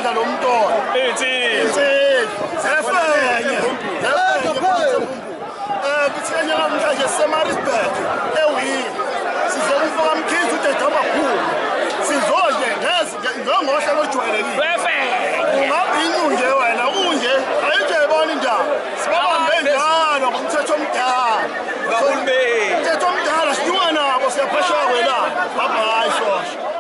isandla lomntwana kuthenya namhlanje Semarisburg ewini sizomfaka mkhizi udede amakhulu sizoje njengohla lojwayelekile ngabe inunje wena unje ayinje ibona indaba sibabambe njalo ngomthetho omdala umthetho omdala sinyuka nabo siyaphashwa kwela bye shosha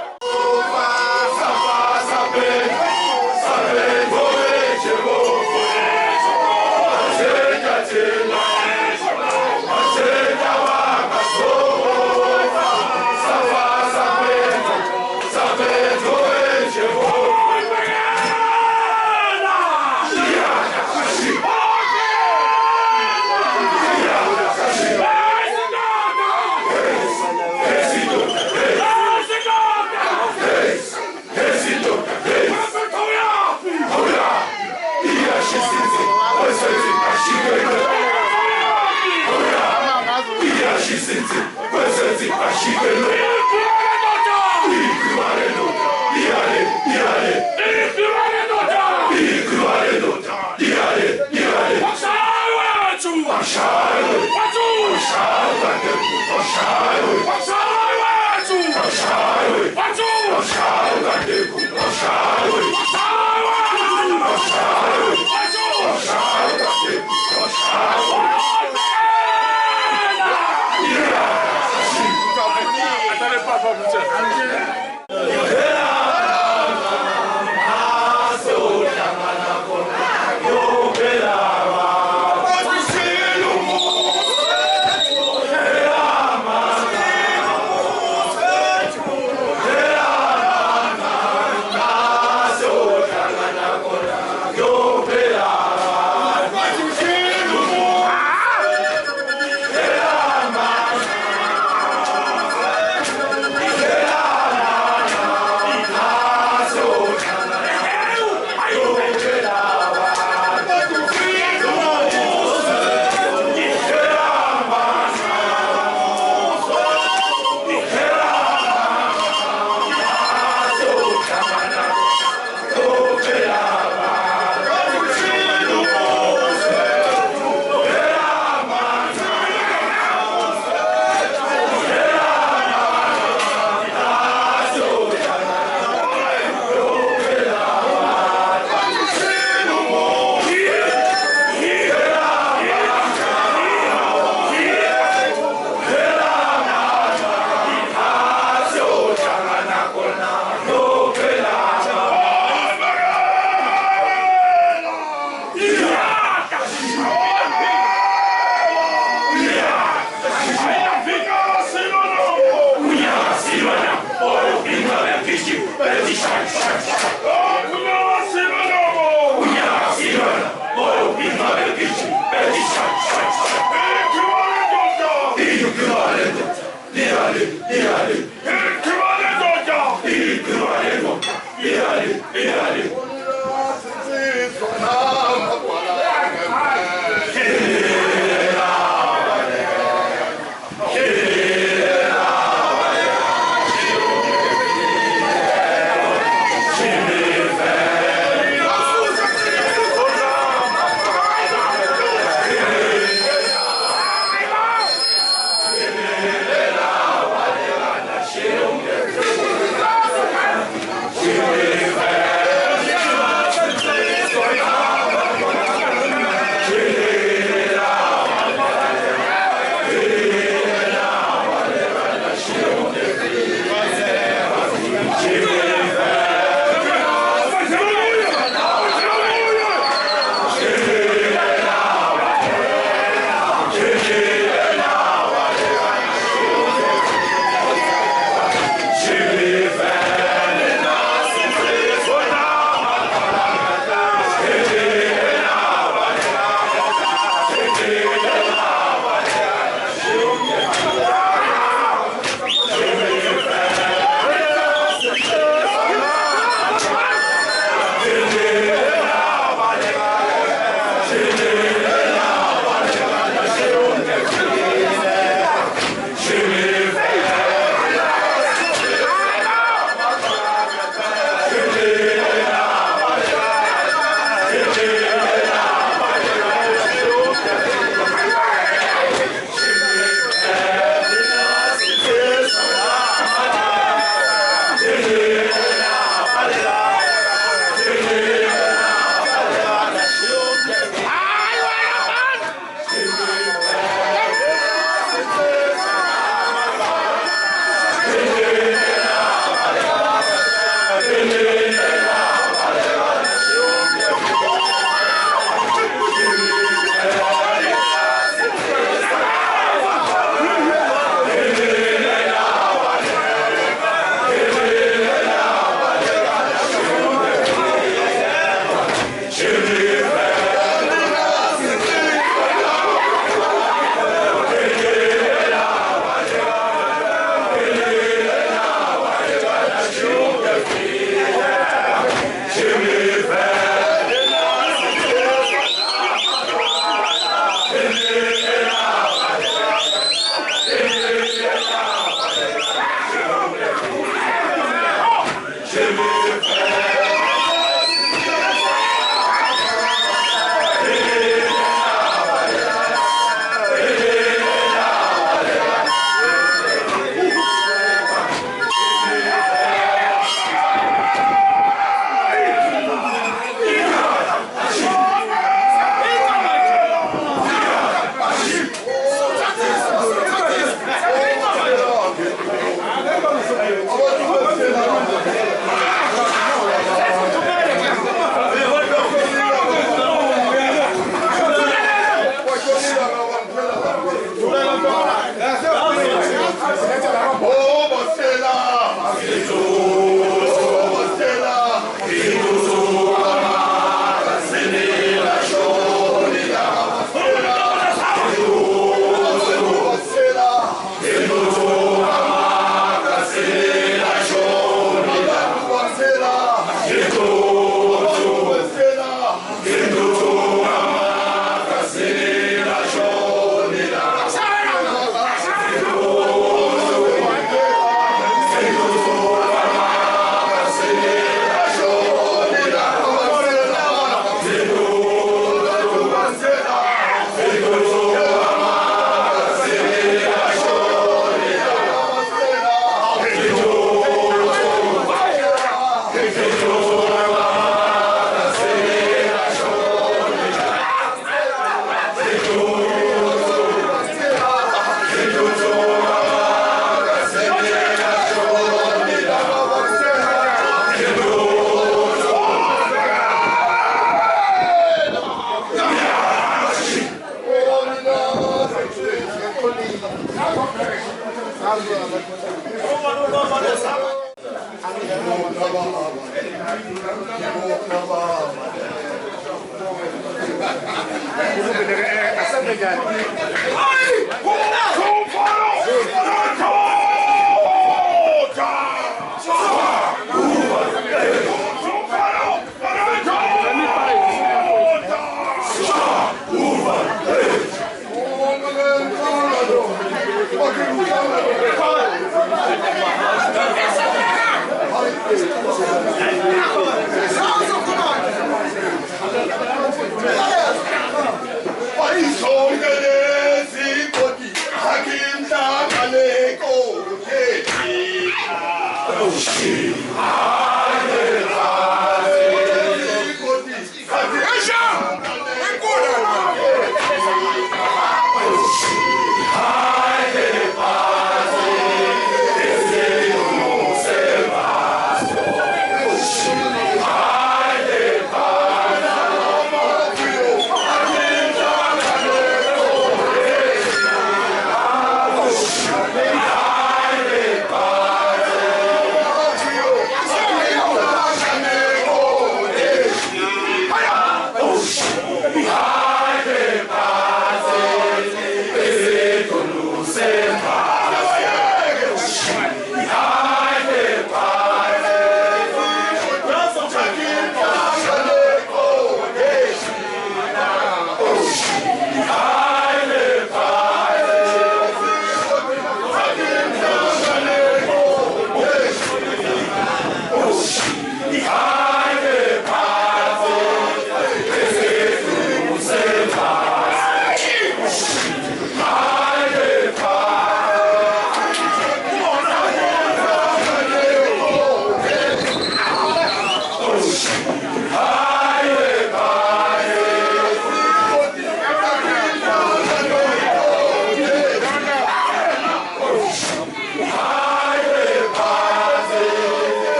Hey,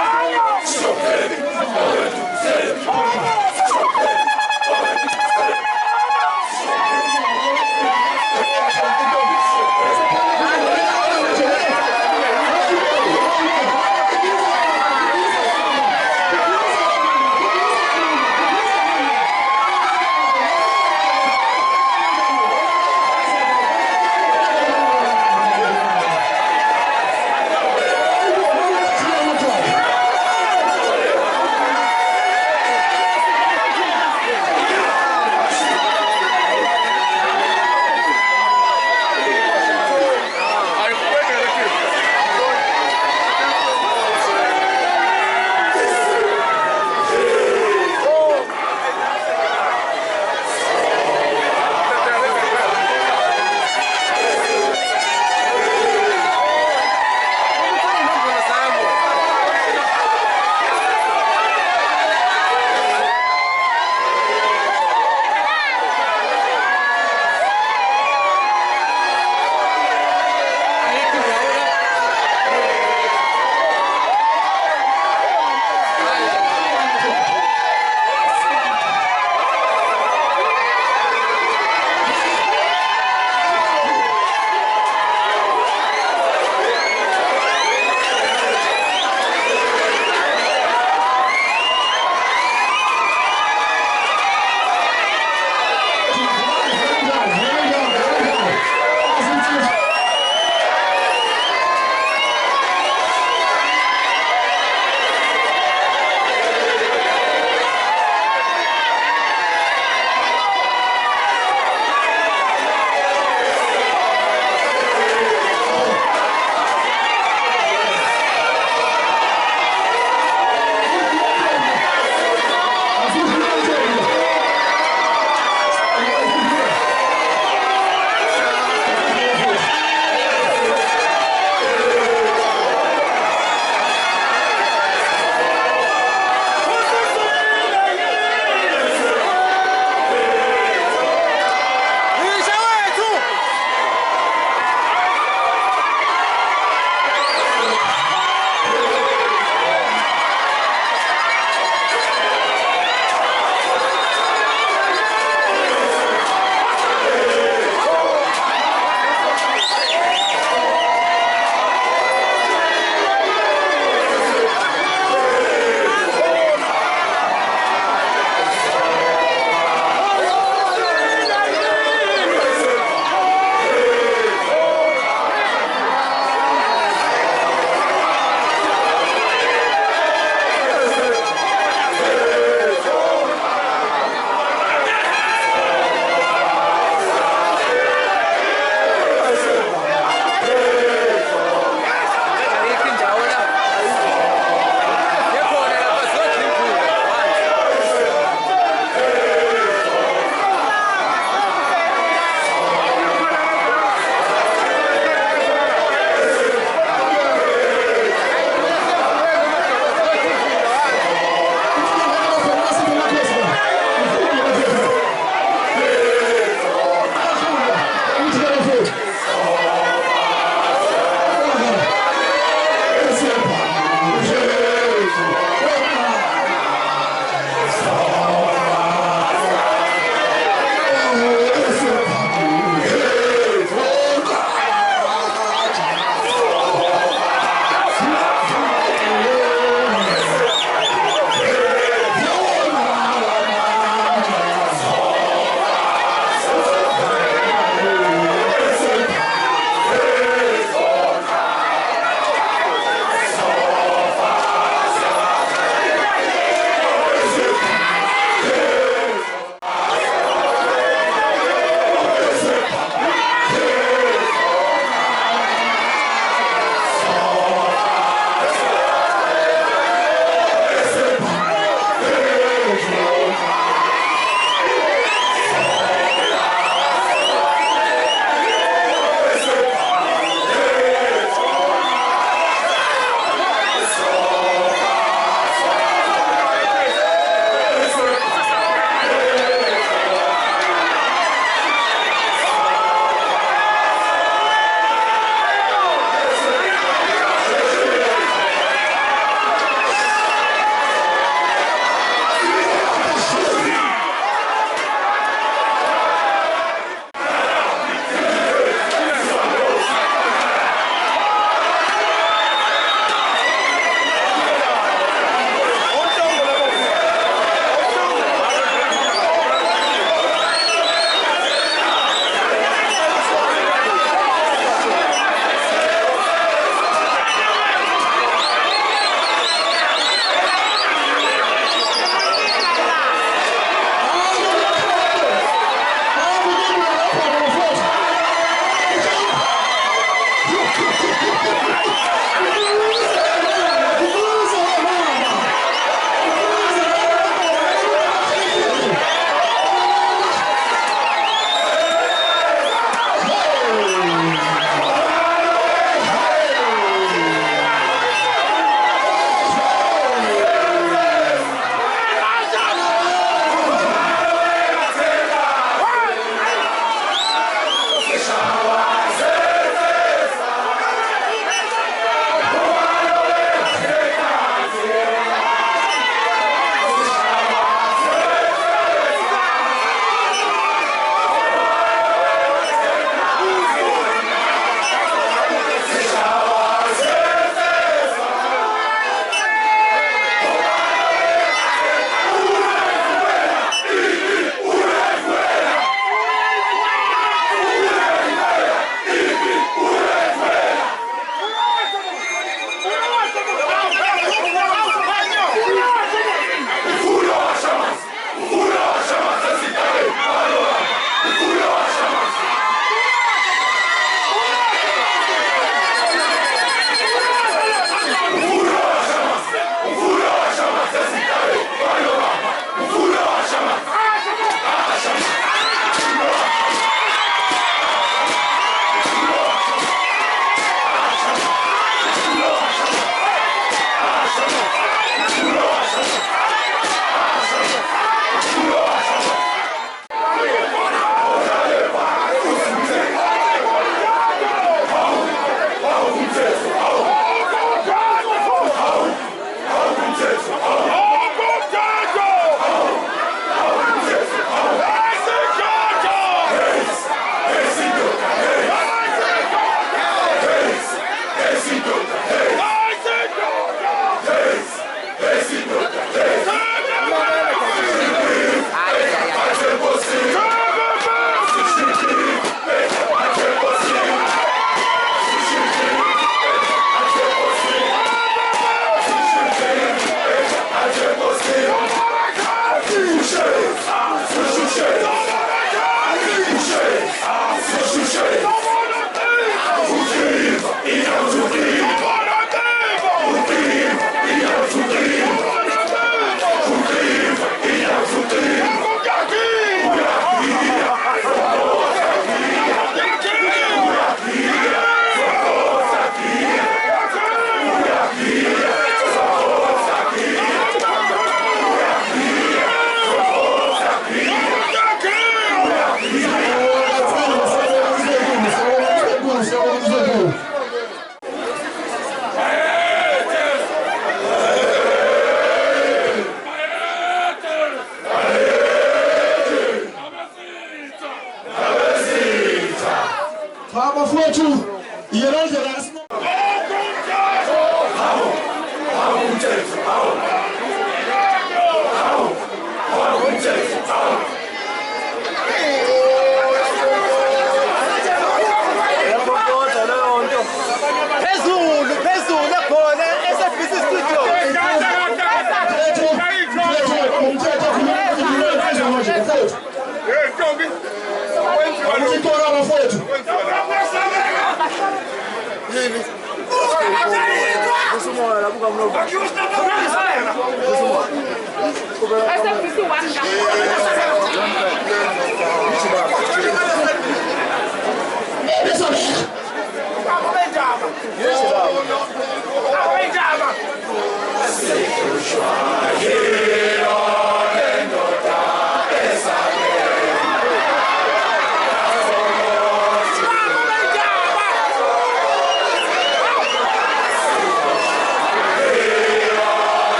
Fire!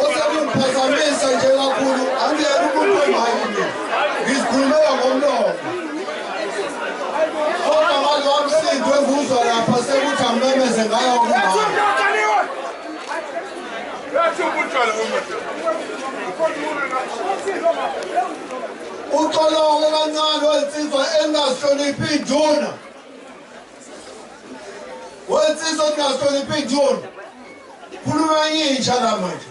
Osekumphazamisa nje kakhulu angiyena umuntu wemali ngizikhulumela ngomlomo kodwa manje wamsindo enguzwa lapha sekuthi amemeze ngayo uxolongo kancane wensizwa engazihloniphi induna wensizwa engazihloniphi induna khuluma intsha la manje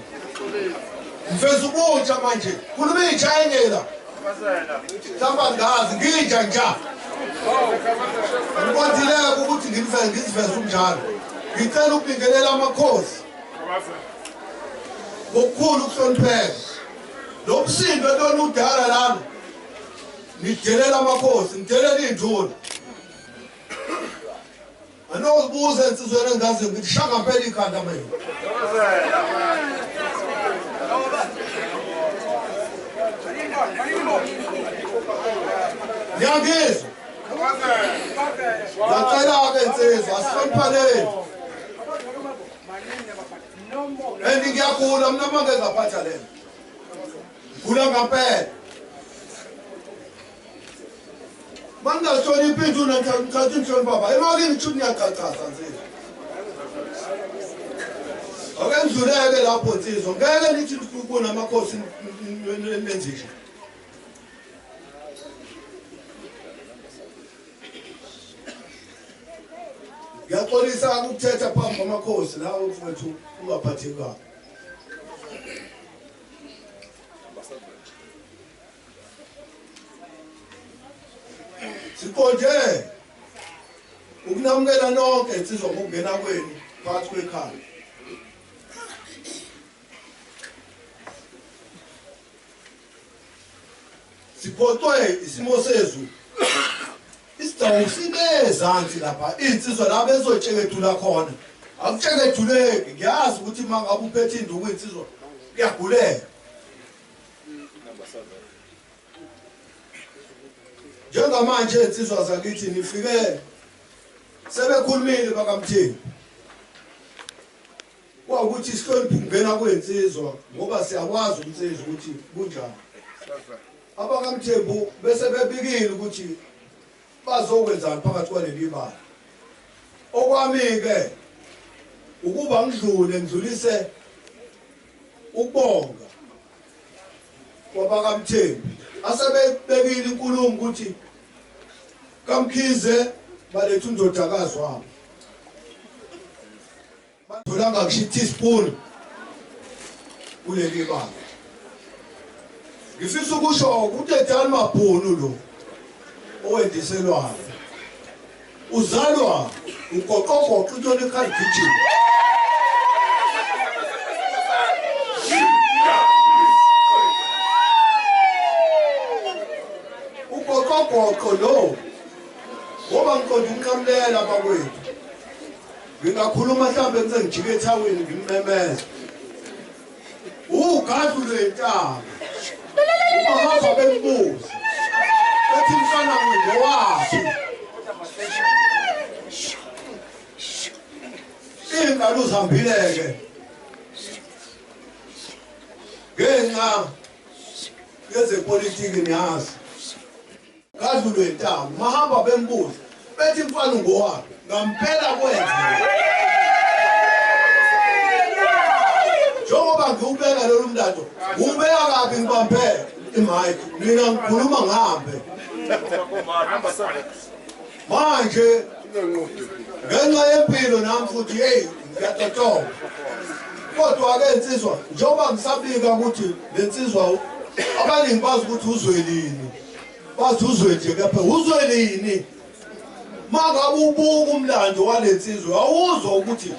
mfeza ubutsha manje khuluma intsha engela mhlawumbe ngazi ngintsha nja ngikwazileka ukuthi ngiziveze umnjalo ngicela ukubingelela amakhosi ngokukhulu ukuhlonipheka lo msindo lona udala lana ngidelela amakhosi ngidelela iy'nduna anozibuza ensizweni engaziyo ngithi shaka mpela ikhanda mina ngiyangizwa ngiyacela-ke nsizwa asihloniphaneni and ngiyagula mna uma ngengaphatha lena ngigula ngampela uma ngingazihloniphi induna ngithatha inhloni baba emakini ngishuthi ngiyacacaza nsizwa ake ngidluleke lapho nsizwa ngeke nithi kunamakhosi nenzisha ngiyaxolisa ukuthetha phambi kwamakhosi lawo mfowethu ungaphathekanga siqonde ukunamukela nonke insizwa ngokungena kwenu phakathi kwekhaya siphotwe isimo sezulu isidawu sinezansi lapha insizwa la bezotshekethula khona akutshekethuleki ngiyazi ukuthi uma ngabe uphethe induku insizwa kuyaguleka njengamanje insizwa zakithi nifike sebekhulumile bakamthembu kwawukuthi sihloniphe ukungena kwensizwa ngoba siyakwazi umsizwa ukuthi kunjani abakamthembu bese bebikile ukuthi bazokwenzani phakathi kwaleli bala okwami-ke ukuba ngidlulise ukubonga kwabakamthembu asebebekile inkulumo ukuthi kamkhize baletha undodakazi wabo badolanga kusho i-teaspoon kuleli bala ngifisa ukusho ukuthi edani mabhunu lo owendiselwayo uzalwa ugoqogoqa intoni ekhaligijini ugoqogoqo lo ngoba ngiqonda ukunqamulela abakwethu ngingakhuluma mhlawumbe ngize ngijike ethaweni ngimemeza ugadu lwentaba ubahamba bembuza ethi mfana ngowaphi iy'ngalo uzihambile-ke ngenxa yezepolitiki niyazi gadu lwentaba mahamba bembuza bethi mfana ngowaphi ngampela kwenza njengoba ngiwubeka lolu mlando ngiwubeka kabi ngibambe imike mina ngikhuluma ngihambe manje ngenxa yempilo nami futhi hey ngiyatotoba kodwa-ke insizwa njengoba ngisabika ukuthi le nsizwa abaningi bazi ukuthi uzwelini bazi uzwe nje kepha uzwelini mangabe ubuka umlando wale nsizwa awuzwa ukuthi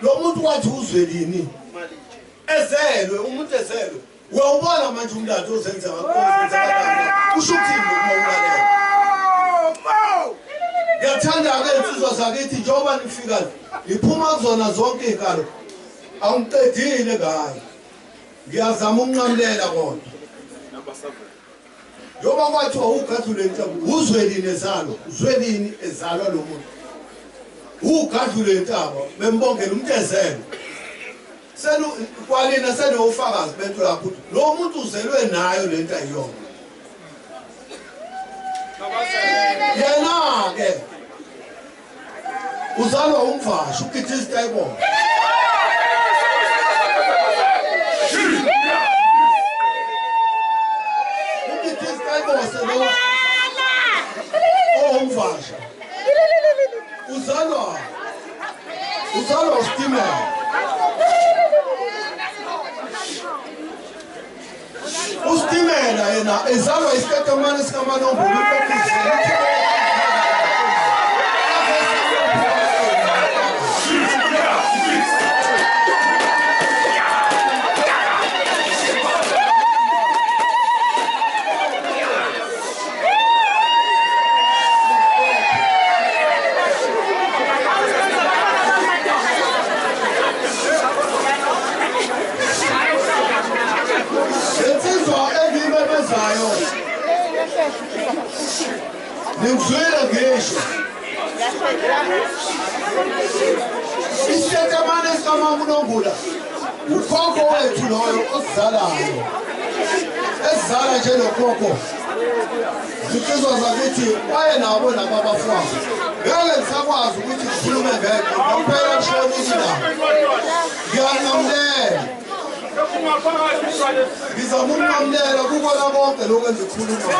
lo muntu wathi uzwelini ezelwe umuntu ezelwe uyawubona manje umlando ozenza kusho ukuthini uma ulalela ngiyathanda-ke insizwa zakithi njengoba nifika ngiphuma kuzona zonke iy'nkalo angiqedile ngayo ngiyazama ukunqamulela kodwa njengoba kwathiwa ugathule nhlabo uzwelini ezalwa uzwelini ezalwa lo muntu ugadlule intaba bembongela umtezelo senu kwalina senofakazi bento lapho lo muntu uzelwe nayo lento ayiyona yena ke uzalwa umvasho ukithisa tayibona ukithisa tayibona selo umvasho uzalwa usitimela usitimela yena ezalwa isikatamane sikamanombolo Ningizwela ngisho isikatamane sikamanombolo ukhokho wethu loyo osizalayo esizala nje lokhokho zitsizwa zakithi waye nabo nababafana ngeke ngisakwazi ukuthi ngikhulume ngeke ngaphela kushonile la ngiyanamlela ngizama ukunamlela kubona konke lokho engikhuluma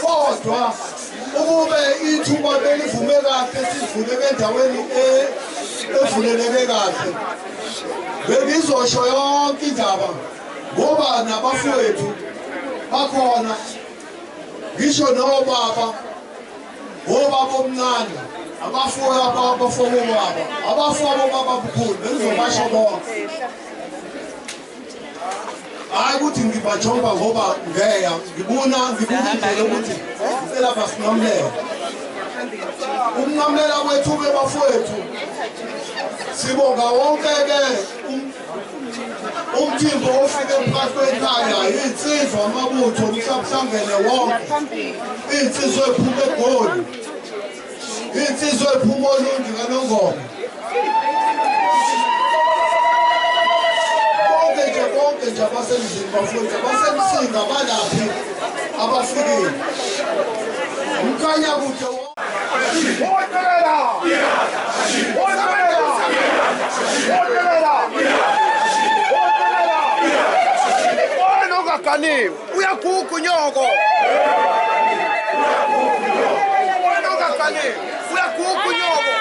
kodwa ukube ithuba belivume kahle sivuleke endaweni evuleleke kahle bengizosho yonke indaba ngoba nabafowethu bakhona ngisho nobaba ngobaba omncane abafowabo baba abafowabo baba bukhulu bengizobasho bonke hayi ukuthi ngibajonga ngoba ngeya ngibona indlela ukuthi ngicela basinamlela ukunamlela kwethu bebafowethu sibonga wonke-ke umthimbo ofike phakathi kwekhaya iy'nsizwa amabutho mhlangene wonke iy'nsizwa ey'phuma eGoli iy'nsizwa ey'phuma oLundi kaNongoma bonke nje abasemzini bafowethu abasemsinga balaphi abafikile umkhanya kude uyaguga unyoko uyaguga unyoko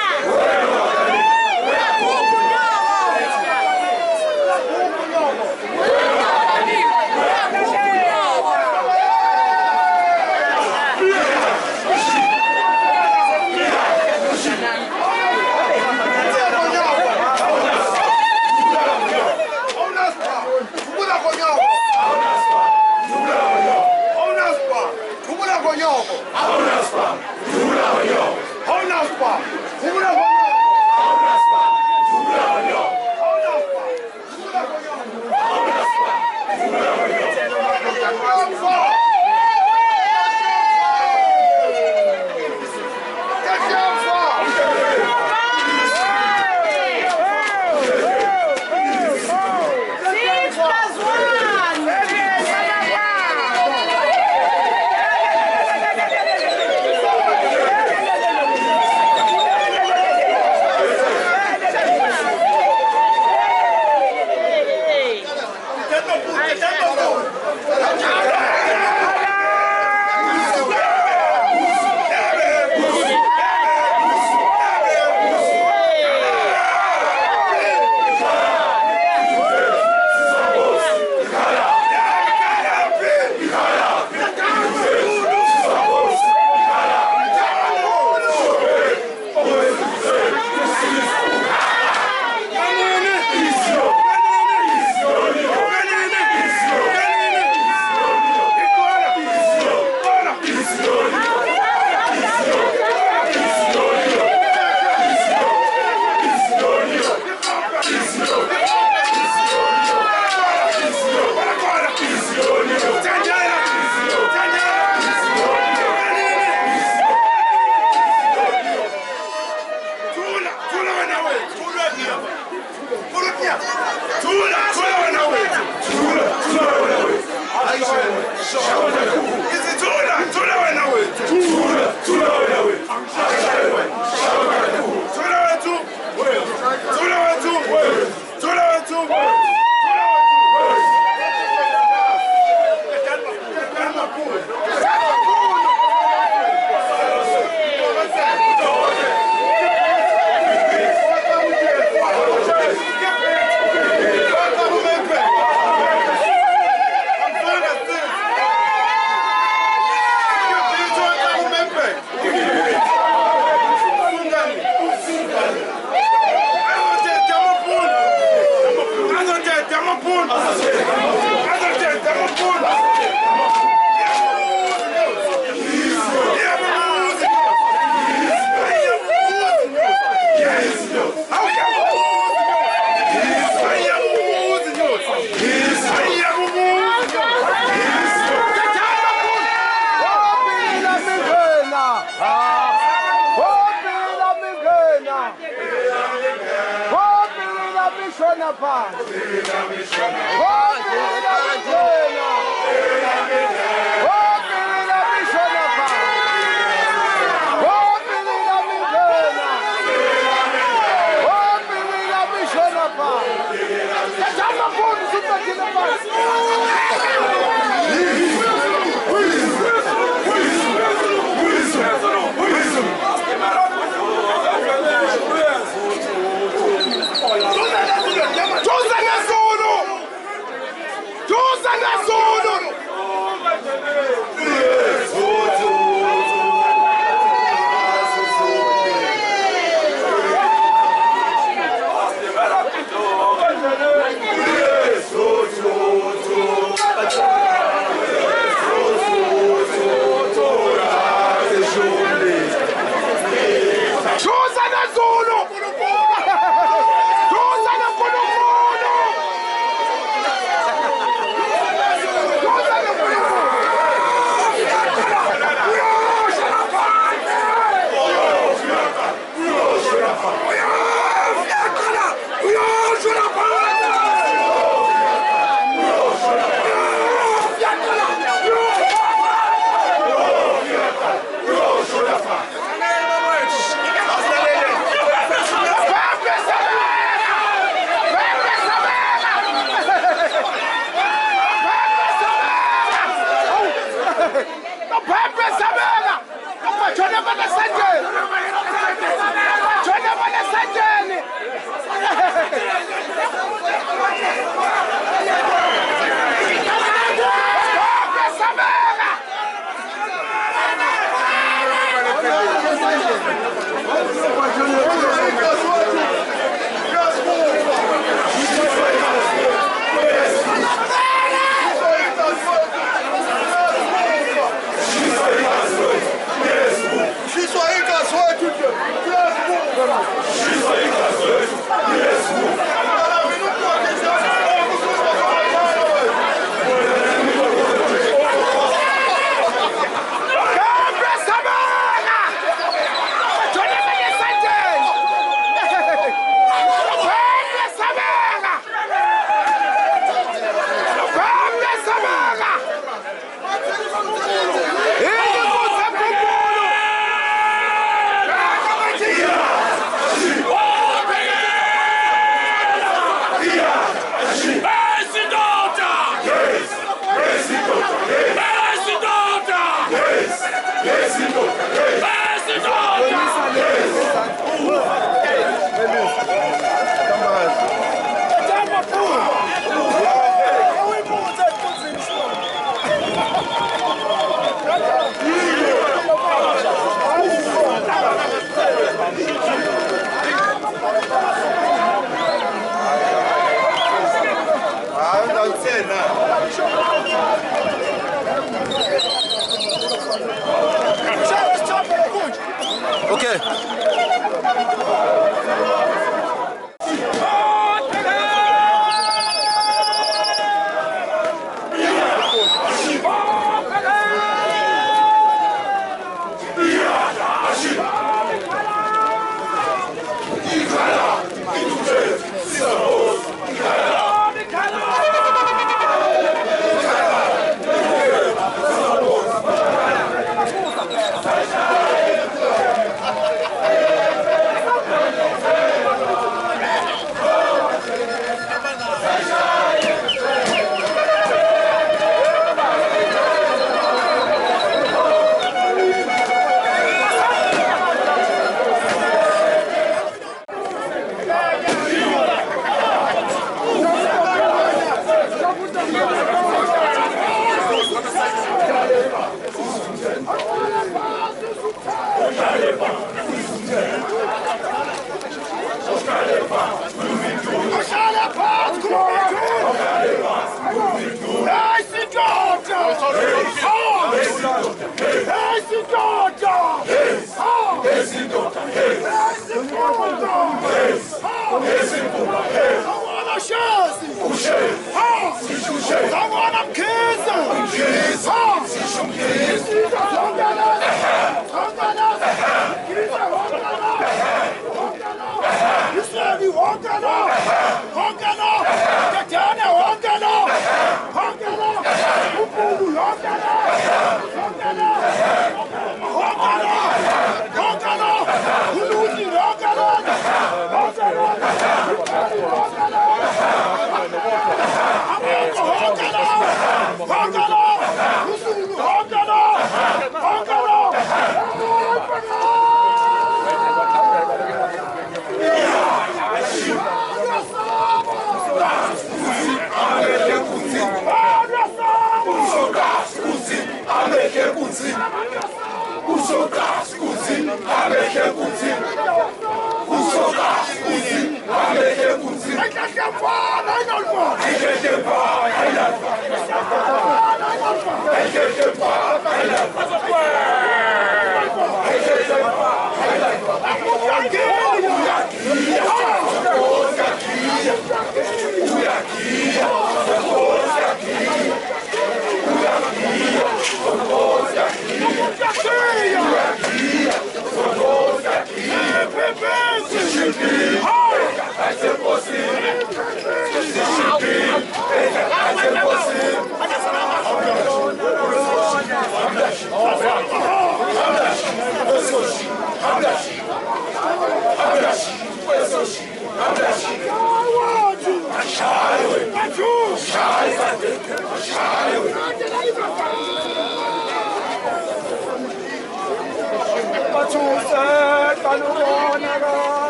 Honka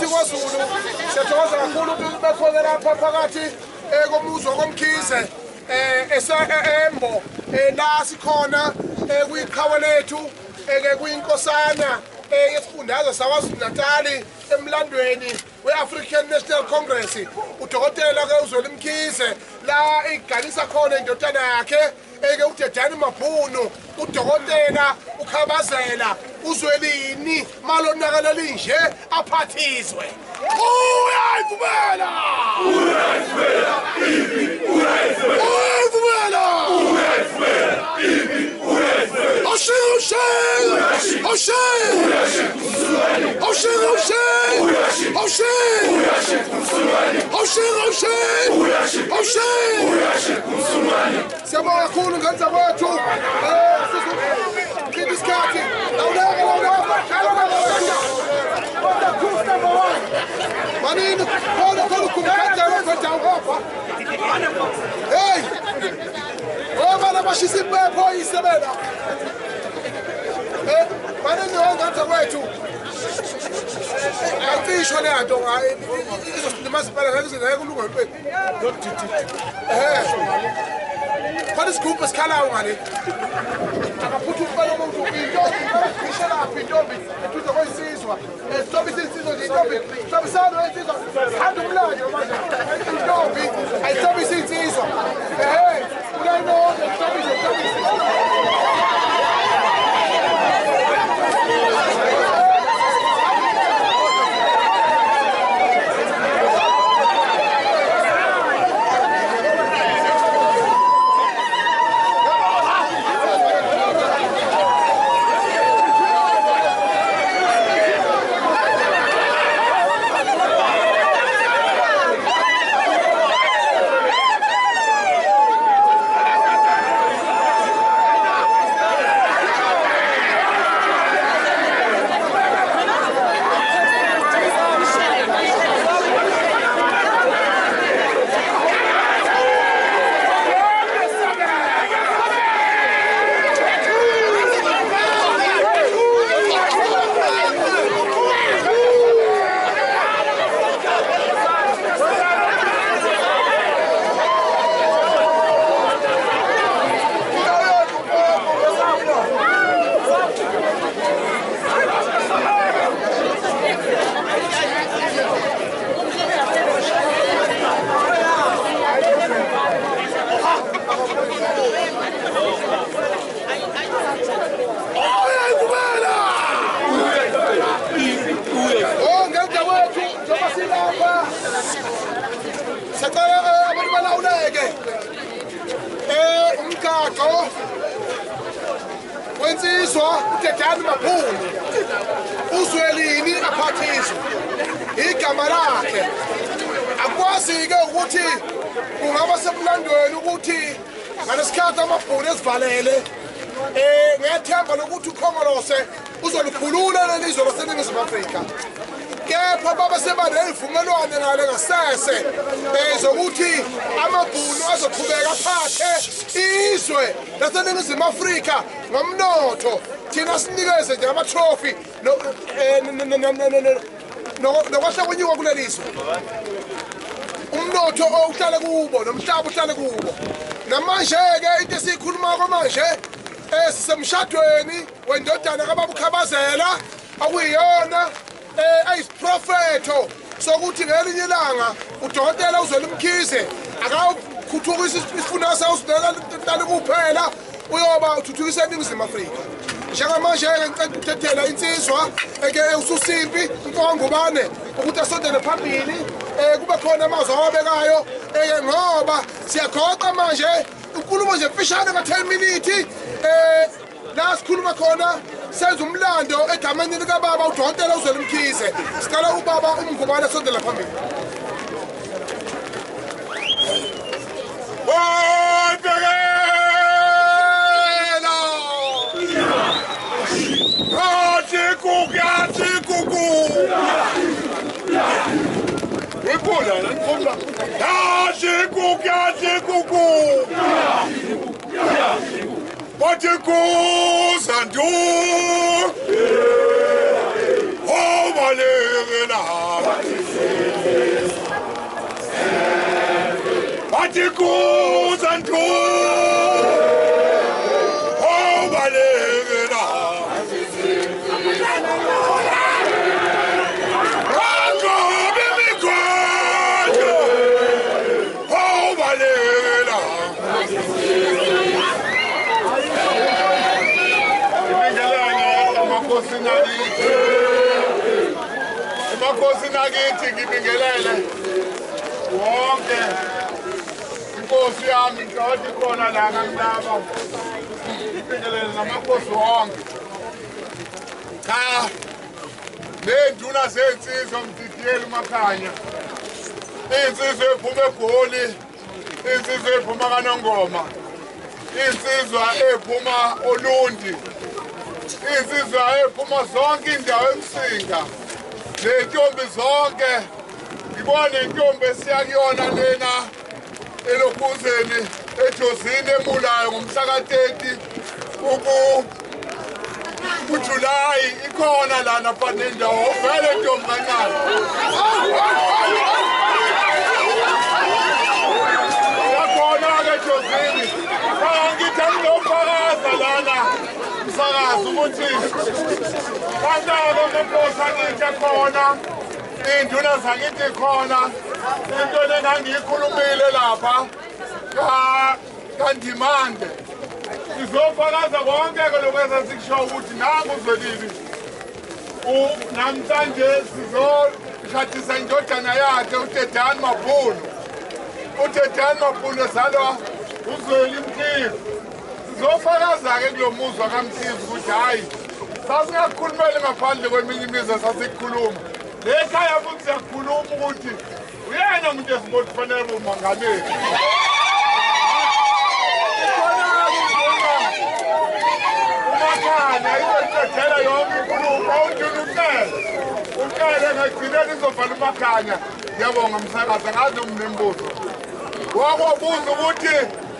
Futhi kwaZulu siyathokoza kakhulu bekhona lapha phakathi komuzwa komkhize Embo la sikhona kuyiqhawe lethu kuyinkosana yesifundazwe saKwaZulu-Natal emlandweni we-African National Congress udokotela ke uZweli Mkhize la igalisa khona indodana yakhe uDedani Mabhunu udokotela ukhabazela uZwelini malonakala linje aphathizwe uyayivumela siyabonga kakhulu ngenza kwethu isikhathi manini khona hey obana bashisa impepho isebela manini wenza kwethu ayifisho le nto izosindimasipala ngeke kulunga impepho khona isigubhu esikhalayo ngale akaphutha umpela umuntu intombi ishelaphi intombi ethuza kwesizwa stop isizwe intombi stop isalo esizwa handa umlando manje intombi ayistop isizwa ulano stop isizwa umgaqo wensizwa uDedani Mabhunu uZwelini aphathizwe igama lakhe akwazi-ke ukuthi kungaba semlandweni ukuthi ngalesikhathi amabhunu esivalele ngethemba lokuthi uKhongolose uzolukhulula lelizwe laseNingizimu Afrika kepha baba sebanelivumelwane ngale ngasese zokuthi amabhunu azoqhubeka aphathe izwe laseNingizimu Afrika ngomnotho thina sinikeze nje ama-trophy nokwahla kwenyuka kulelizwe umnotho uhlale kubo nomhlaba uhlale kubo namanje-ke into esiyikhulumako manje sisemshadweni wendodana kababa uKhabazela okuyiyona ayisiprofetho sokuthi ngelinye ilanga udokotela uZweli Mkhize akawukhuthukisa isifunda sawo kuphela uyoba uthuthukisa eNingizimu Afrika njengamanje-ke ngicela ukuthethela insizwa uSusimpi uNkongubane ukuthi asondele phambili kube khona amazwi awabekayo ngoba siyagoqa manje inkulumo nje mfishane ka-10 minutes la sikhuluma khona senza umlando egameni likababa udokotela uZweli Mkhize sicela ubaba uMngubane asondele phambili Sandu, oh, my little Amakhosi nakithi ngibingelele wonke inkosi yami ngithi khona la ngilaba ngibingelele namakhosi wonke cha nenduna sensizwa mdidiyeli makhanya insizwe ephuma eGoli insizwe ephuma kaNongoma insizwa ephuma Olundi insizwa ephuma zonke indawo eMsinga nentombi zonke ngibona intombi esiyakuyona lena elokhuzeni ejozini emulayo ngomhla ka-30 kuJulayi ikhona lana phakathi nendawo vele ntombi kancane yakhona-ke ejozini ngithi angilofakaza lana msakazi ukuthi kanti-ke amakhosi akithi akhona iy'nduna zakithi khona into engangiyikhulumile lapha kaNdimande sizofakaza konke-ke lokhu esasikusho ukuthi nangu uZwelile namhlanje sizoshadisa indodana yakhe uTedani Mabhunu uTedani Mabhunu ezalwa uZweli Mkhize sizofakaza-ke kulo muzwa kaMkhize ukuthi hhayi sasingakukhulumeli ngaphandle kweminye imizwa sasikhuluma lekhaya futhi siyakhuluma ukuthi uyena umuntu esibona kufanele umongameli umakhanya izotshela yonke inkulumo ucele ngagcineni izovala umakhanya ngiyabonga msakazi angazi umnembuzo wakobuza ukuthi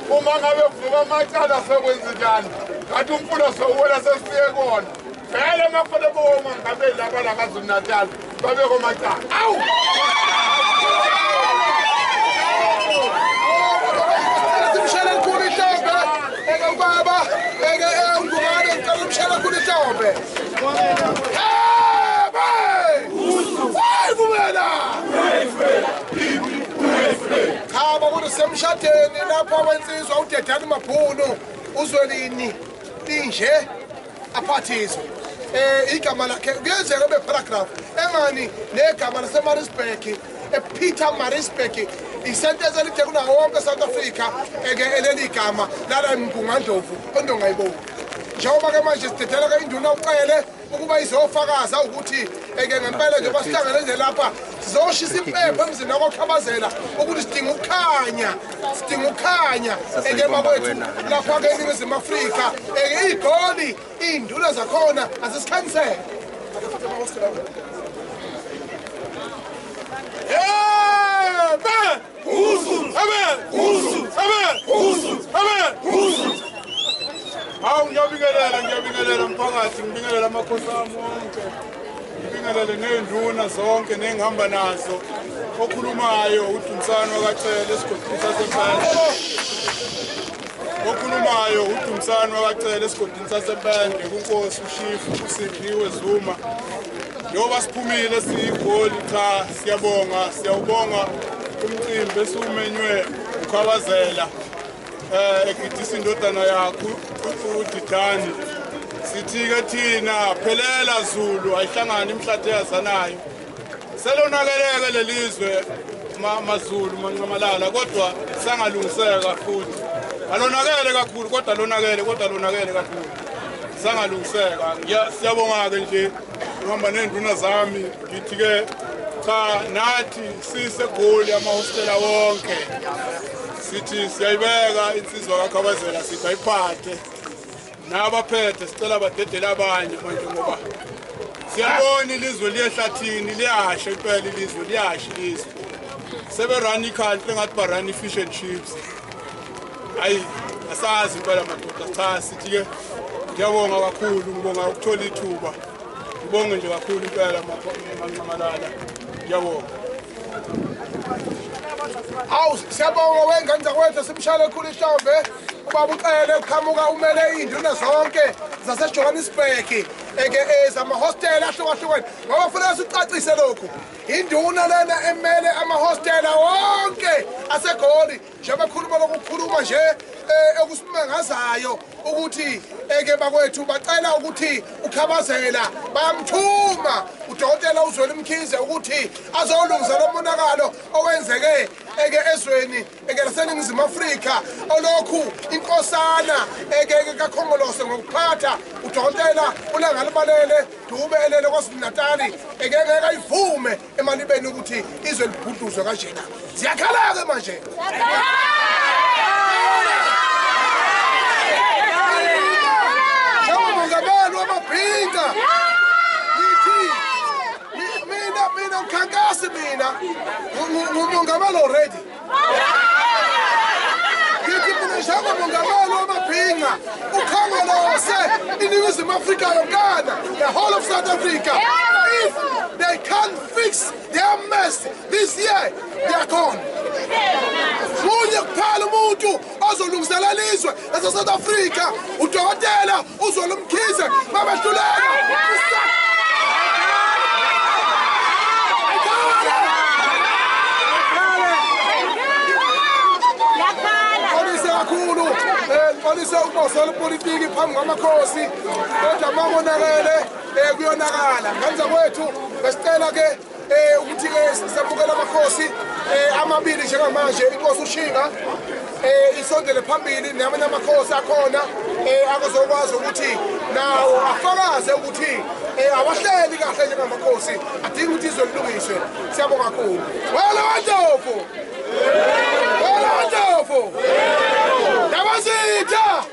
uma ngabe vuka amacala sekwenza njani kanti umfula sowuwela sesiye kona vele makufanele bomongameli laba la KwaZulu-Natal babeko macala awu simshela enkulu ihlombe ubaba ungumane ngicela umshela enkulu ihlombe khaba kuthi semshadeni lapho wensizwa uTedani Mabhunu uZwelini inje aphathiswa igama lakhe kuyenzeka beparagraph engani negama laseMaritzburg ePeter Maritzburg isentence elide kunawo wonke eSouth Africa eleli gama lala Mngungandlovu ondongayiboni njengoba-ke manje sidedela-ke induna ucele ukuba izofakaza ukuthi ngempela nje basihlangane nje lapha sizoshisa impepho emzini wakokhabazela ukuthi sidinga ukukhanya bakwethu lapha-ke eNingizimu Afrika iGoli iy'nduna zakhona azisikhanisele hawu ngiyabingelela mphakathi ngibingelela amakhosi ami wonke ngibingelele ney'nduna zonke nengihamba nazo okhulumayo uDumisani wakacele esigodini sasempande okhulumayo uDumisani wakacele esigodini sasempande kunkosi ushifu uSiphiwe Zuma njengoba siphumile siyiGoli cha siyawubonga umcimbi esiwumenywe uKhabazela egidisa indodana yakho uDidani sithi-ke thina phelela Zulu ayihlangani imhlathi eyazanayo selonakeleke lelizwe maZulu mancamalala kodwa sangalungiseka futhi alonakele kakhulu kodwa lonakele kakhulu sangalungiseka siyabonga-ke nje uhamba ney'nduna zami ngithi-ke cha nathi siseGoli amahostela wonke sithi siyayibeka insizwa kaKhabazela sithi ayiphathe nabaphethe sicela badedele abanye manje ngoba siyabona ilizwe liyehlathini liyasha impela ilizwe liyasha ilizwe seberani country engathi barani fish and chips hayi asazi impela madoda cha sithi-ke ngiyabonga kakhulu ngibonga ukuthola ithuba ngibonge nje kakhulu impela mancamalala ngiyabonga Hawu siyabonga wengane zakwethu simshale khulu ihlombe ubaba ucele uqhamuka umele induna zonke zaseJohannesburg ezama hostel ahlukahlukene ngoba kufanele sicacise lokho induna lena emele ama hostel wonke aseGoli njengoba khuluma lokukhuluma nje okusimangazayo ukuthi bakwethu bacela ukuthi uKhabazela bayamthuma uDokotela uZweli Mkhize ukuthi azolungisa lo monakalo owenzeke ezweni laseNingizimu Afrika olokhu inkosana kaKhongolose ngokuphatha uDokotela uLangalibalele Dube elele kwaZulu-Natali ngeke ayivume emalibeni ukuthi izwe libhuduzwe kanjena siyakhala-ke manje Mongameli wamabhinqa mina ukhankasi mina ngumongameli already ngithi mina njengomongameli wamabhinqa uKhongolose iNingizimu Afrika yonkana the whole of South Africa if they can't fix their mess this year they are gone munye kuphela umuntu ozolungisela lizwe lase-South Africa uDokotela uZweli Mkhize babehluleka kakhulu ngixolise ukubosela upolitiki phambi kwamakhosi kodwa makonakele kuyonakala ngane kwethu besicela-ke ukuthi-ke sisabukela amakhosi amabili njengamanje inkosi uShinga isondele phambili namanye amakhosi akhona akuzokwazi ukuthi nawo afakaze ukuthi awahleli kahle njengamakhosi adinga ukuthi izwe lilungiswe siyabonga kakhulu wena Wandlovu wena Wandlovu Dabazitha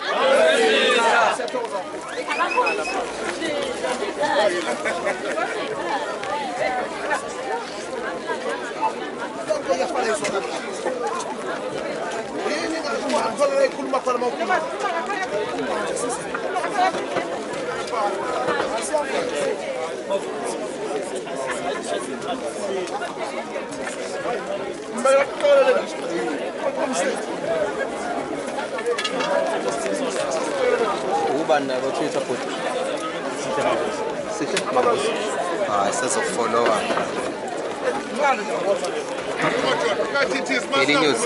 Follower. Daily News.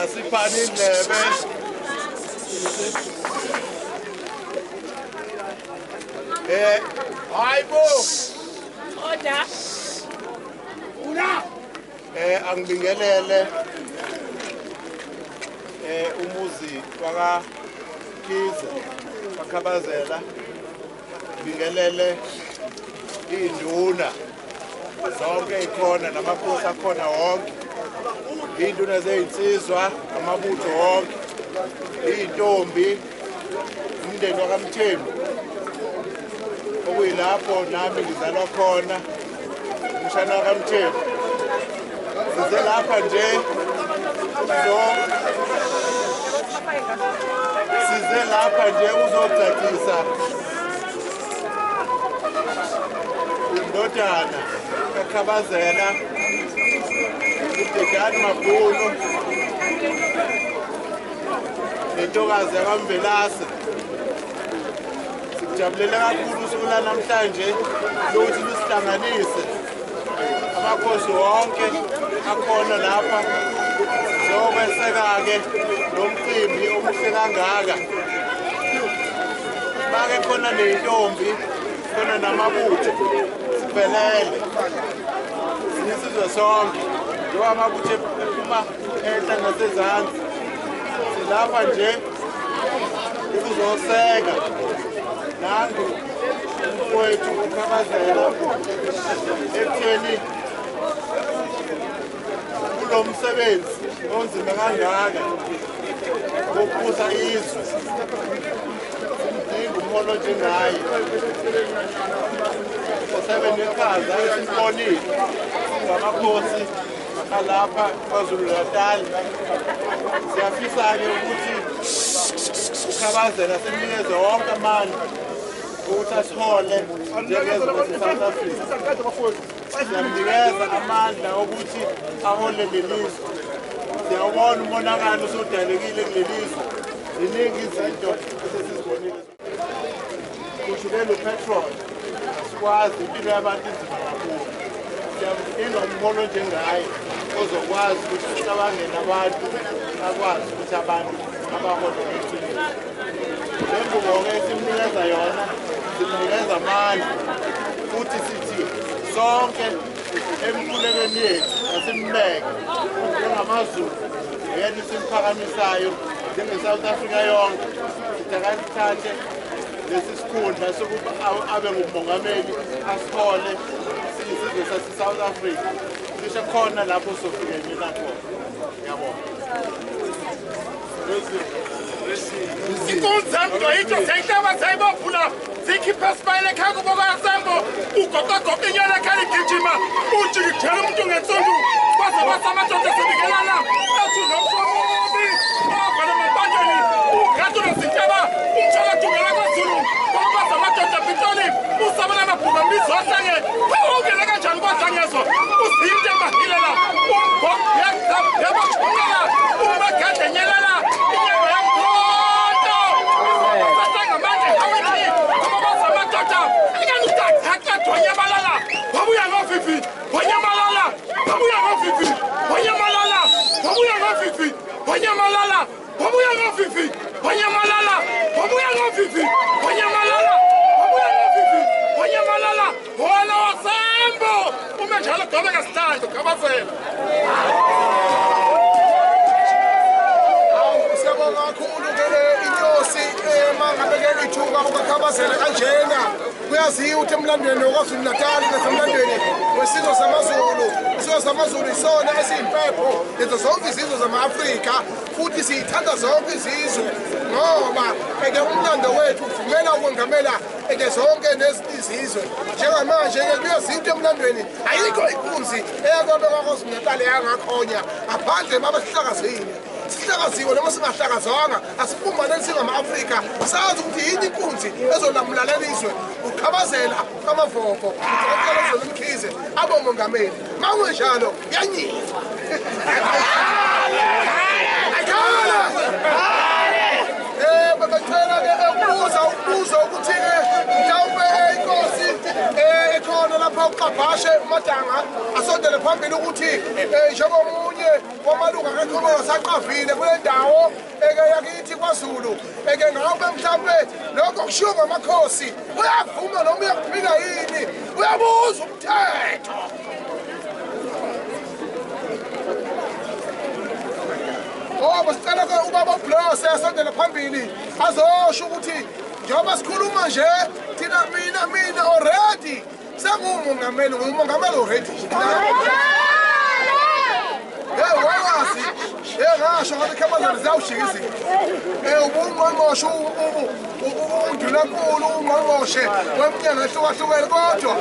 Asipani indlebe hayibo Order. angibingelele umuzi waka Khize waKhabazela bingelele induna zonke ikhona namakhosi akhona wonke induna zezinsizwa amabutho wonke intombi umndeni wakaMthembu okuyilapho nami ngizalwa khona umshana wakaMthembu size lapha nje size lapha nje uzocacisa indodana kaKhabazela uDedani Mabhunu nentokazi yakamvelase sijabulela kakhulu usuku lanamhlanje lokuthi lusihlanganise amakhosi wonke akhona lapha zokweseka-ke lo mcimbi omuhle kangaka bake khona ney'ntombi khona namabutho siphelele sinisizwe sonke njengoba amabutho ephuma enhla nasezansi silapha nje ukuzoseka nangu umfowethu ukhabazela ekutheni kulo msebenzi onzima kangaka wokubusa izwe simdinga umholo njengaye osebe neqhaza esimbonile ngamakhosi alapha KwaZulu Natal siyafisa-ke ukuthi ukhabazela simnikeze wonke amandla ukuthi asihole njengezwe South Africa siyamnikeza amandla ukuthi ahole lelizwe siyawubona umonakalo usudalekile kulelizwe ziningi izinto esesizibonile kushukela upetrol asikwazi impilo yabantu inzima kakhulu siyamdinga umholo njengaye ozokwazi ukuthi ucabangele abantu akwazi ukuthi abantu abahole eqiniso lengubo-ke esimnikeza yona simnikeza amandla futhi sithi sonke emkhulekweni yethu asimbeke njengamaZulu yena simphakamisayo njenge-South Africa yonke sithi akasithathe lesi sikhundla sokuba abe ngumongameli asihole siyisizwe sase-South Africa cishe khona lapho sofikelele khona ngiyabona Ikunzamdo itsho seyihlaba seyibophula zikhipha sibale ekhaya kubokasambo ugoqagoqa inyana ekhaya igijima ujikijela umuntu ngensundu kwaze basamadoda sebikelana ethi nomsomubi abhala emabandeni ugatu nezintaba umshalajungela kwaZulu kwabaza amadoda pitoli usabela amabhuka mbizo ahlenge ungene kanjani kwadlangezo uzinde amahilela yabachungela umagade nyelala inyama yamkhonto sasengamanje hawithi ababaza amadoda inganutathatha wanyamalala wabuya ngovivi wanyamalala wabuya ngovivi wanyamalala wabuya ngovivi wanyamalala wabuya ngovivi wanyamalala wabuya ngovivi wanyamalala wabuya ngovivi wanyamalala wona wasembo umejalo dobe ngesithando kabafela siyabonga kakhulu ke inyosi mangabekela ithuba ukakhabazela kanjena kuyaziwa ukuthi emlandweni waKwaZulu Natal nasemlandweni wesizwe samaZulu isizwe samaZulu isona esiyimpepho lezo zonke izizwe zama-Afrika futhi siyithanda zonke izizwe ngoba umlando wethu uvumela ukwengamela zonke nezinye izizwe njengamanje-ke kuyaziwa ukuthi emlandweni ayikho inkunzi eyakwabe kwaKwaZulu Natal yangakhonya ngaphandle babesihlakazile sihlakaziwe noma singahlakazwanga asibumbaneni singama-Afrika sazi ukuthi yini inkunzi ezolamulalela izwe ukhabazela kamavovo uDkt. Mkhize abomongameli mangenjalo yanyitha bebecela-ke ukubuza ukuthi-ke mhlawumbe inkosi ekhona lapha uqabhashe uMadanga asondele phambili ukuthi njengomunye wamalunga kaQhubeka saqavile kule ndawo yakithi kwaZulu ngabe mhlawumbe lokho kushiwo ngamakhosi uyavuma noma uyakuphika yini uyabuza umthetho ngoba sicela-ke ubaba uBlose asondele phambili azosho ukuthi njengoba sikhuluma nje thina mina already sengumongameli ngumongameli already wayazi ngasho ngathi ikhabazela ziyawushika izinto ubungqongqoshe undunankulu ungqongqoshe weminyaka ehlukahlukene kodwa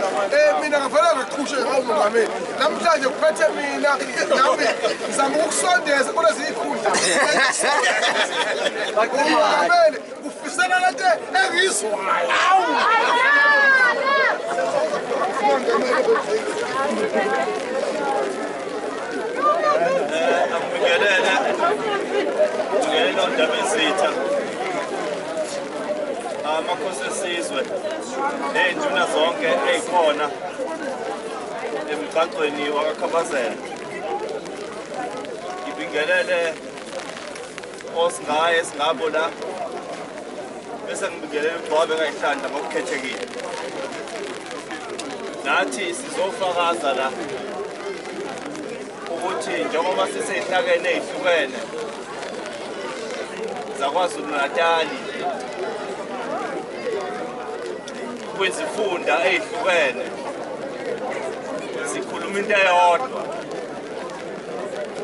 mina ngavele ngaqhushe ngawumongameli namhlanje kuphethe mina nami ngizama ukukusondeza kulezi ikhundla umongameli kufisela lento engiyizwayo I'm wesizwe ney'nduna zonke ey'khona emgaqweni wakakhabazela. Ngibingelele osingaye esingabo la bese ngibingelele uGcwabe kaYihlandla ngokukhethekile. Nathi sizofakaza la ukuthi njengoba sisey'hlakeni ey'hlukene zaKwaZulu-Natali kwezifunda ey'hlukene sikhuluma into eyodwa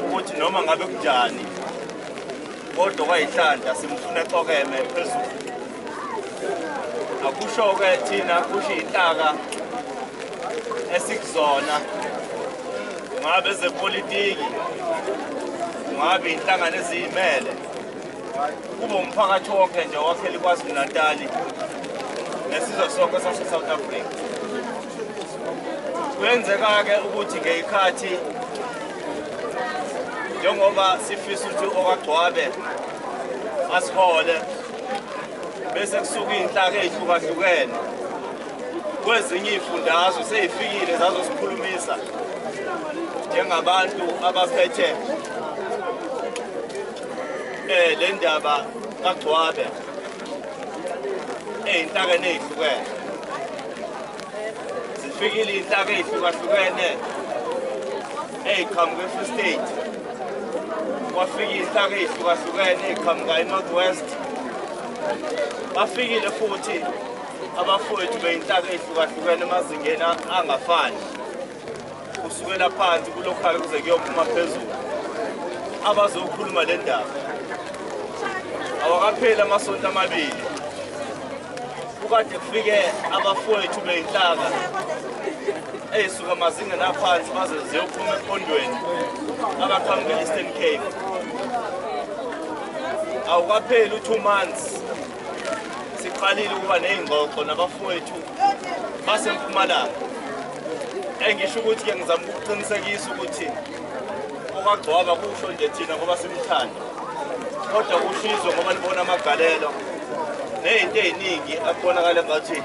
ukuthi noma ngabe kunjani kodwa kaYihlandla simfuna eqokeme phezulu. Akusho-ke thina kusho iy'nhlaka esikuzona ngabe zepolitiki ngabe iy'nhlangano eziy'mele kube umphakathi wonke nje wakhela KwaZulu-Natali nesizwe sonke sase-South Africa. Kuyenzeka-ke ukuthi ngey'khathi njengoba sifisa ukuthi okaGcwabe asihole bese kusuka iy'nhlaka ey'hlukahlukene kwezinye iy'fundazwe sey'fikile zazosikhulumisa njengabantu abaphethe le ndaba kaGcwabe ey'nhlakeni ey'hlukene. Zifikile iy'nhlaka ey'hlukahlukene ey'qhamuka eFree State, kwafika iy'nhlaka ey'hlukahlukene ey'qhamuka eNorth West, bafikile futhi abafowethu bey'nhlaka ey'hlukahlukene emazingeni angafani kusukela phansi kulokhaya kuze kuyophuma phezulu abazokhuluma le ndaba. Awakapheli amasonto amabili kukade kufike abafowethu bey'nhlaka ey'suka amazingeni aphansi baze ziyophuma eMpondweni abaqhamuka e-Eastern Cape. Awukapheli u2 months siqalile ukuba ney'ngxoxo nabafowethu baseMpumalanga. Engisho ukuthi-ke ngizama ukuqinisekisa ukuthi okaGcwaba kusho nje thina ngoba simthanda, kodwa kushizo ngoba libona amagalelo ney'nto ey'ningi akubonakala ngathi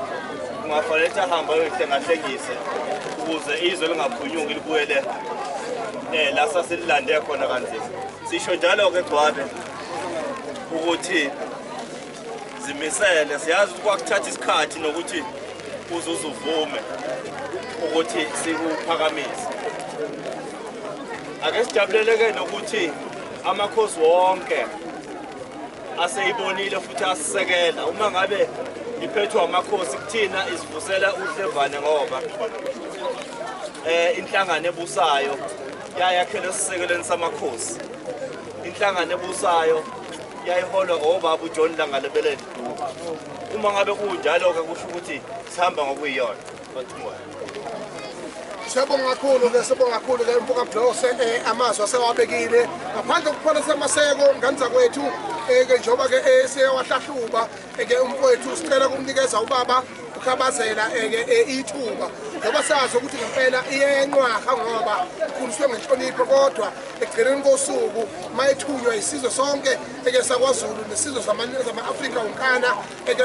kungafanele ukuthi ahambe ayoyihlengahlengise ukuze izwe lingaphunyuki libuyele la sasililande khona kanzima. Sisho njalo-ke Gcwabe ukuthi zimisele, siyazi ukuthi kwakuthatha isikhathi nokuthi uzuze uvume ukuthi sikuphakamise. Ake sijabulele-ke nokuthi amakhosi wonke aseyibonile futhi asisekela. Uma ngabe iphethwe amakhosi kuthina isivusela uhlevane ngoba inhlangano ebusayo yayakhela esisekeleni samakhosi. Inhlangano ebusayo yayiholwa obaba uJohn Langalebeleni. Uma ngabe kunjalo-ke kusho ukuthi sihamba ngokuyiyona. Siyabonga kakhulu-ke Mpuka Blose amazwi asewabekile ngaphandle kokuphalisa amaseko nganza kwethu njengoba-ke sewahlahluba umfowethu sicela kumnikeza ubaba uKhabazela ithuba ngoba sazi ukuthi ngempela iyenqwaha ngoba ukhuliswe ngenhlonipho, kodwa ekugcineni kosuku mayethunywa isizwe sonke sakwaZulu nesizwe zama-Afrika wonkana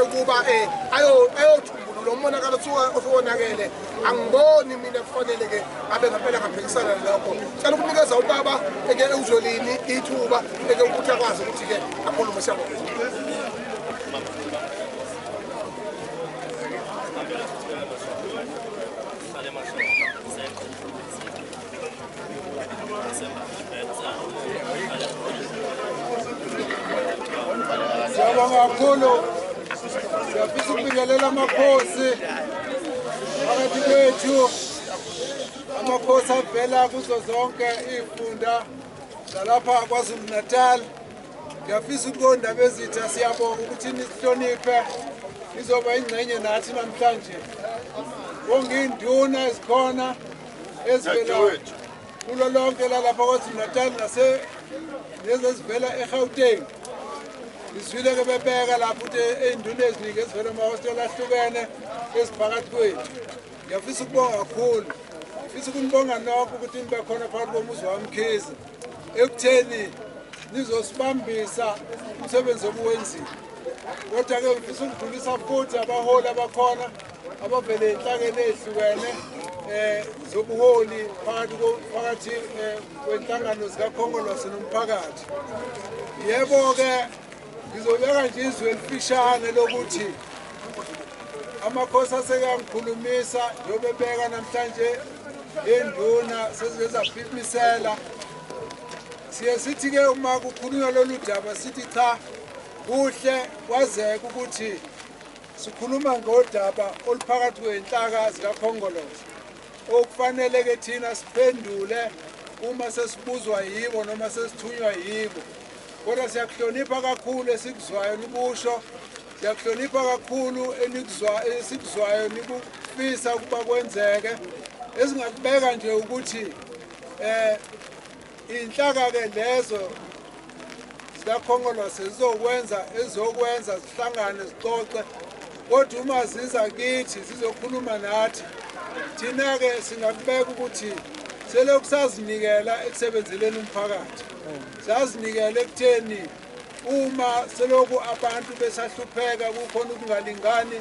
ukuba ayothumbulula umonakalo osubonakele. Angiboni mina kufanele-ke abe ngempela ngaphikisana nalokho. Cela ukunikeza ubaba uZwelini ithuba ukuthi akwazi ukuthi-ke akhulume. Siyabonga. Siyabonga kakhulu, siyafisa ukubingelela amakhosi phakathi kwethu, amakhosi avela kuzo zonke iy'funda zalapha KwaZulu-Natal. Ngiyafisa ukuqonda bezitha, siyabonga ukuthi nisihloniphe, izoba ingxenye nathi namhlanje. Bonke iy'nduna ezikhona ezivela kulo lonke lalapha KwaZulu-Natal nezivela eGauteng. Isizwile-ke bebeka lapho ukuthi ey'nduna eziningi ezivela amahostela ahlukene eziphakathi kwethu. Ngiyafisa ukubonga kakhulu. Ngifisa ukunibonga nokho ukuthi nibe khona phakathi komuzi wami Mkhize ekutheni nizosibambisa umsebenzi obuwenzile. kodwa-ke ngifisa ukudlulisa futhi abaholi abakhona abavele ey'nhlakeni ey'hlukene zobuholi phakathi kwenhlangano zikakhongolose nomphakathi. Yebo-ke ngizobeka nje izwi elifishane lokuthi amakhosi aseke angikhulumisa njobebeka namhlanje induna sezizaphiphisela. Siye sithi-ke uma kukhulunywa lolu daba sithi cha kuhle kwazeka ukuthi sikhuluma ngodaba oluphakathi kwey'nhlaka zikakhongolose okufanele-ke thina siphendule uma sesibuzwa yibo noma sesithunywa yibo. Kodwa siyakuhlonipha kakhulu esikuzwayo nikusho, siyakuhlonipha kakhulu esikuzwayo nikufisa ukuba kwenzeke. Ezingakubeka nje ukuthi iy'nhlaka-ke lezo zikakhongolose ezokwenza zihlangane zixoxe, kodwa uma ziza kithi zizokhuluma nathi, thina-ke singakubeka ukuthi selokhu sazinikela ekusebenzeleni umphakathi. Sazinikela ekutheni uma selokhu abantu besahlupheka kukhona ukungalingani,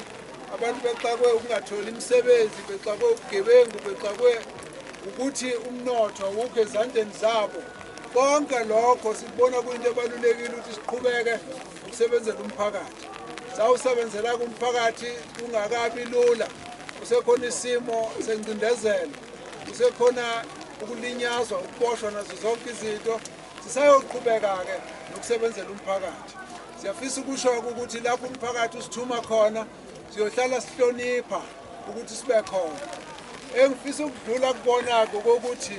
abantu bexakwe ukungatholi imisebenzi, bexakwe ubugebengu, bexakwe ukuthi umnotho awukho ezandleni zabo. Konke lokho sikubona kuyinto ebalulekile ukuthi siqhubeke ukusebenzela umphakathi. Sawusebenzela kumphakathi kungakabi lula, kusekhona isimo sengcindezelo, kusekhona ukulinyazwa, ukuboshwa nazo zonke izinto. Sisayoqhubeka-ke nokusebenzela umphakathi. Siyafisa ukusho-ke ukuthi lapho umphakathi usithuma khona siyohlala sihlonipha ukuthi sibe khona. Engifisa ukudlula kubona-ke ukuthi